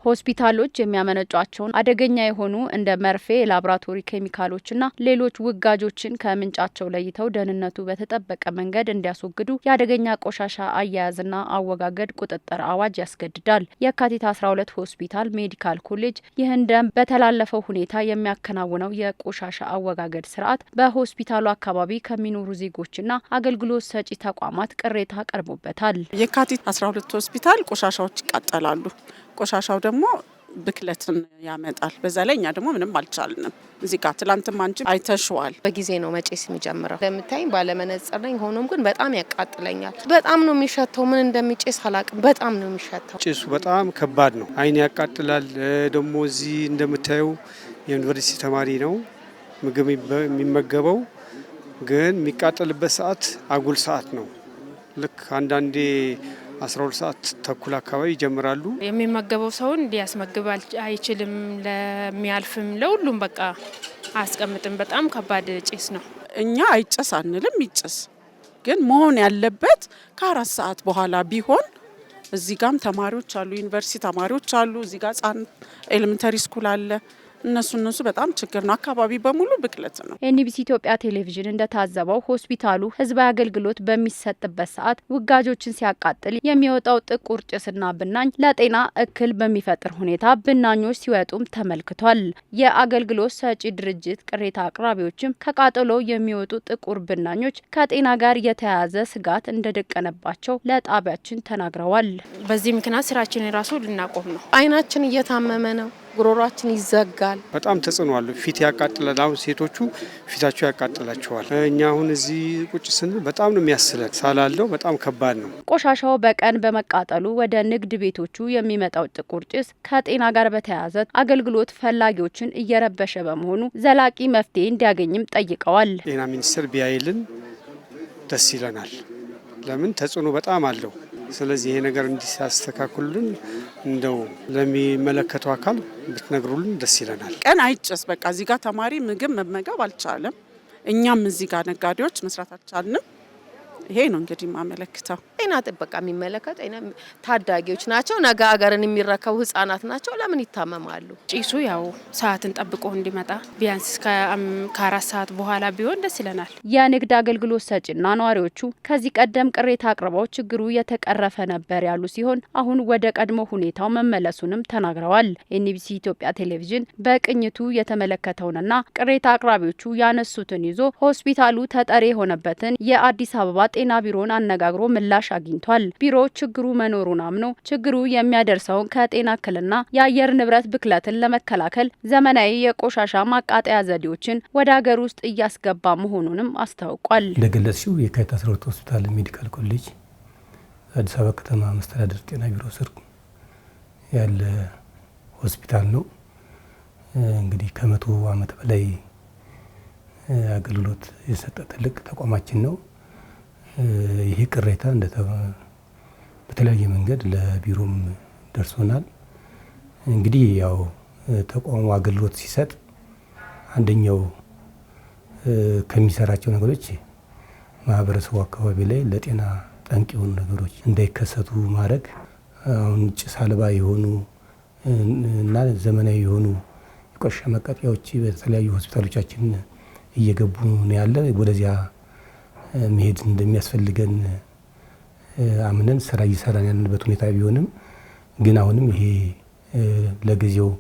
ሆስፒታሎች የሚያመነጯቸውን አደገኛ የሆኑ እንደ መርፌ የላብራቶሪ ኬሚካሎችና ሌሎች ውጋጆችን ከምንጫቸው ለይተው ደህንነቱ በተጠበቀ መንገድ እንዲያስወግዱ የአደገኛ ቆሻሻ አያያዝና አወጋገድ ቁጥጥር አዋጅ ያስገድዳል። የካቲት 12 ሆስፒታል ሜዲካል ኮሌጅ ይህን ደንብ በተላለፈው ሁኔታ የሚያከናውነው የቆሻሻ አወጋገድ ስርዓት በሆስፒታሉ አካባቢ ከሚኖሩ ዜጎችና አገልግሎት ሰጪ ተቋማት ቅሬታ ቀርቦበታል። የካቲት 12 ሆስፒታል ቆሻሻዎች ይቃጠላሉ። ቆሻሻው ደግሞ ብክለትን ያመጣል። በዛ ላይ እኛ ደግሞ ምንም አልቻልንም። እዚህ ጋር ትላንትም አንቺ አይተሽዋል። በጊዜ ነው መጨስ የሚጀምረው። ለምታይ ባለመነጽር ነኝ። ሆኖም ግን በጣም ያቃጥለኛል። በጣም ነው የሚሸተው። ምን እንደሚጨስ አላቅም። በጣም ነው የሚሸተው። ጭሱ በጣም ከባድ ነው። አይን ያቃጥላል። ደግሞ እዚህ እንደምታዩ የዩኒቨርሲቲ ተማሪ ነው ምግብ የሚመገበው፣ ግን የሚቃጠልበት ሰዓት አጉል ሰዓት ነው። ልክ አንዳንዴ 12 ሰዓት ተኩል አካባቢ ይጀምራሉ። የሚመገበው ሰውን ሊያስመግብ አይችልም። ለሚያልፍም ለሁሉም በቃ አያስቀምጥም። በጣም ከባድ ጭስ ነው። እኛ አይጨስ አንልም፣ ይጨስ ግን መሆን ያለበት ከ4 ሰዓት በኋላ ቢሆን። እዚህ ጋም ተማሪዎች አሉ፣ ዩኒቨርሲቲ ተማሪዎች አሉ። እዚህ ጋር ህጻን ኤሌመንተሪ ስኩል አለ። እነሱ በጣም ችግር ነው። አካባቢ በሙሉ ብክለት ነው። ኤንቢሲ ኢትዮጵያ ቴሌቪዥን እንደታዘበው ሆስፒታሉ ህዝባዊ አገልግሎት በሚሰጥበት ሰዓት ውጋጆችን ሲያቃጥል የሚወጣው ጥቁር ጭስና ብናኝ ለጤና እክል በሚፈጥር ሁኔታ ብናኞች ሲወጡም ተመልክቷል። የአገልግሎት ሰጪ ድርጅት ቅሬታ አቅራቢዎችም ከቃጠሎ የሚወጡ ጥቁር ብናኞች ከጤና ጋር የተያያዘ ስጋት እንደደቀነባቸው ለጣቢያችን ተናግረዋል። በዚህ ምክንያት ስራችን ራሱ ልናቆም ነው። አይናችን እየታመመ ነው። ጉሮሯችን ይዘጋል። በጣም ተጽዕኖ አለው። ፊት ያቃጥላል። አሁን ሴቶቹ ፊታቸው ያቃጥላቸዋል። እኛ አሁን እዚህ ቁጭ ስንል በጣም ነው የሚያስለን። ሳላለው በጣም ከባድ ነው። ቆሻሻው በቀን በመቃጠሉ ወደ ንግድ ቤቶቹ የሚመጣው ጥቁር ጭስ ከጤና ጋር በተያያዘ አገልግሎት ፈላጊዎችን እየረበሸ በመሆኑ ዘላቂ መፍትሄ እንዲያገኝም ጠይቀዋል። ጤና ሚኒስቴር ቢያይልን ደስ ይለናል። ለምን ተጽዕኖ በጣም አለው። ስለዚህ ይሄ ነገር እንዲያስተካክሉልን እንደው ለሚመለከተው አካል ብትነግሩልን ደስ ይለናል። ቀን አይጨስ በቃ እዚህ ጋር ተማሪ ምግብ መመገብ አልቻለም። እኛም እዚህ ጋር ነጋዴዎች መስራት አልቻልንም። ይሄ ነው እንግዲህ ማመለክተው። ጤና ጥበቃ የሚመለከት ታዳጊዎች ናቸው። ነገ ሀገርን የሚረከቡ ህጻናት ናቸው። ለምን ይታመማሉ? ጭሱ ያው ሰዓትን ጠብቆ እንዲመጣ ቢያንስ ከ4 ሰዓት በኋላ ቢሆን ደስ ይለናል። የንግድ አገልግሎት ሰጪና ነዋሪዎቹ ከዚህ ቀደም ቅሬታ አቅርበው ችግሩ የተቀረፈ ነበር ያሉ ሲሆን አሁን ወደ ቀድሞ ሁኔታው መመለሱንም ተናግረዋል። ኤንቢሲ ኢትዮጵያ ቴሌቪዥን በቅኝቱ የተመለከተውንና ቅሬታ አቅራቢዎቹ ያነሱትን ይዞ ሆስፒታሉ ተጠሪ የሆነበትን የአዲስ አበባ ጤና ቢሮን አነጋግሮ ምላሽ አግኝቷል። ቢሮ ችግሩ መኖሩን አምኖ ችግሩ የሚያደርሰውን ከጤና እክልና የአየር ንብረት ብክለትን ለመከላከል ዘመናዊ የቆሻሻ ማቃጠያ ዘዴዎችን ወደ ሀገር ውስጥ እያስገባ መሆኑንም አስታውቋል። እንደገለጽሽው የካቲት 12 ሆስፒታል ሜዲካል ኮሌጅ አዲስ አበባ ከተማ መስተዳድር ጤና ቢሮ ስር ያለ ሆስፒታል ነው። እንግዲህ ከ100 ዓመት በላይ አገልግሎት የሰጠ ትልቅ ተቋማችን ነው። ይሄ ቅሬታ በተለያየ መንገድ ለቢሮም ደርሶናል። እንግዲህ ያው ተቋሙ አገልግሎት ሲሰጥ አንደኛው ከሚሰራቸው ነገሮች ማህበረሰቡ አካባቢ ላይ ለጤና ጠንቅ የሆኑ ነገሮች እንዳይከሰቱ ማድረግ፣ አሁን ጭስ አልባ የሆኑ እና ዘመናዊ የሆኑ የቆሻሻ ማቃጠያዎች በተለያዩ ሆስፒታሎቻችን እየገቡ ነው ያለ። ወደዚያ መሄድ እንደሚያስፈልገን አምነን ስራ እየሰራን ያለንበት ሁኔታ ቢሆንም ግን አሁንም ይሄ ለጊዜው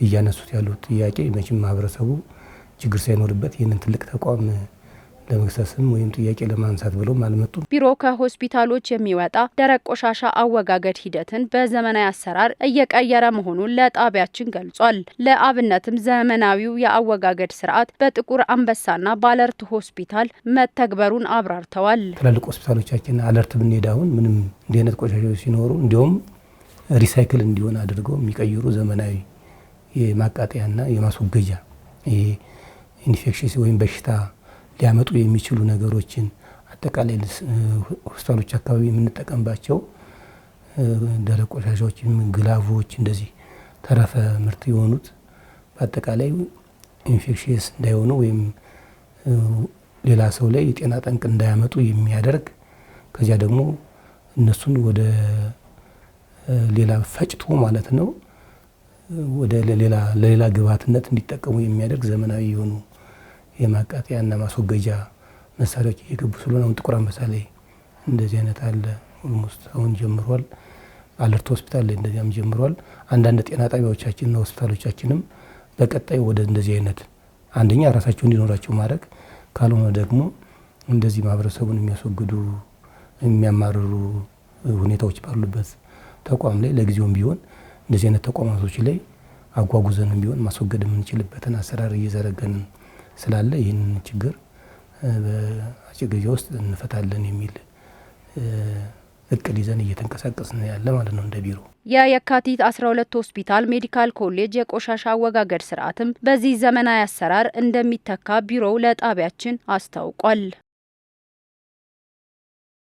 እያነሱት ያሉት ጥያቄ መቼም ማህበረሰቡ ችግር ሳይኖርበት ይህንን ትልቅ ተቋም ለመክሰስም ወይም ጥያቄ ለማንሳት ብሎም አልመጡም። ቢሮ ከሆስፒታሎች የሚወጣ ደረቅ ቆሻሻ አወጋገድ ሂደትን በዘመናዊ አሰራር እየቀየረ መሆኑን ለጣቢያችን ገልጿል። ለአብነትም ዘመናዊው የአወጋገድ ስርዓት በጥቁር አንበሳና በአለርት ሆስፒታል መተግበሩን አብራርተዋል። ትላልቅ ሆስፒታሎቻችን አለርት ብንሄድ አሁን ምንም እንዲህ አይነት ቆሻሻዎች ሲኖሩ እንዲሁም ሪሳይክል እንዲሆን አድርገው የሚቀይሩ ዘመናዊ የማቃጠያና የማስወገጃ ኢንፌክሽን ወይም በሽታ ሊያመጡ የሚችሉ ነገሮችን አጠቃላይ ሆስፒታሎች አካባቢ የምንጠቀምባቸው ደረቅ ቆሻሻዎች፣ ግላቮች፣ እንደዚህ ተረፈ ምርት የሆኑት በአጠቃላይ ኢንፌክሽየስ እንዳይሆኑ ወይም ሌላ ሰው ላይ የጤና ጠንቅ እንዳያመጡ የሚያደርግ ከዚያ ደግሞ እነሱን ወደ ሌላ ፈጭቶ ማለት ነው ወደ ለሌላ ግብዓትነት እንዲጠቀሙ የሚያደርግ ዘመናዊ የሆኑ የማቃጠያና ማስወገጃ መሳሪያዎች እየገቡ ስለሆነ አሁን ጥቁር አንበሳ ላይ እንደዚህ አይነት አለ። ኦልሞስት አሁን ጀምሯል። አለርት ሆስፒታል ላይ እንደዚያም ጀምሯል። አንዳንድ ጤና ጣቢያዎቻችንና ሆስፒታሎቻችንም በቀጣይ ወደ እንደዚህ አይነት አንደኛ ራሳቸው እንዲኖራቸው ማድረግ ካልሆነ ደግሞ እንደዚህ ማህበረሰቡን የሚያስወግዱ የሚያማርሩ ሁኔታዎች ባሉበት ተቋም ላይ ለጊዜውም ቢሆን እንደዚህ አይነት ተቋማቶች ላይ አጓጉዘንም ቢሆን ማስወገድ የምንችልበትን አሰራር እየዘረገን ስላለ ይህንን ችግር በአጭር ጊዜ ውስጥ እንፈታለን የሚል እቅድ ይዘን እየተንቀሳቀስን ያለ ማለት ነው እንደ ቢሮ። የየካቲት 12 ሆስፒታል ሜዲካል ኮሌጅ የቆሻሻ አወጋገድ ስርዓትም በዚህ ዘመናዊ አሰራር እንደሚተካ ቢሮው ለጣቢያችን አስታውቋል።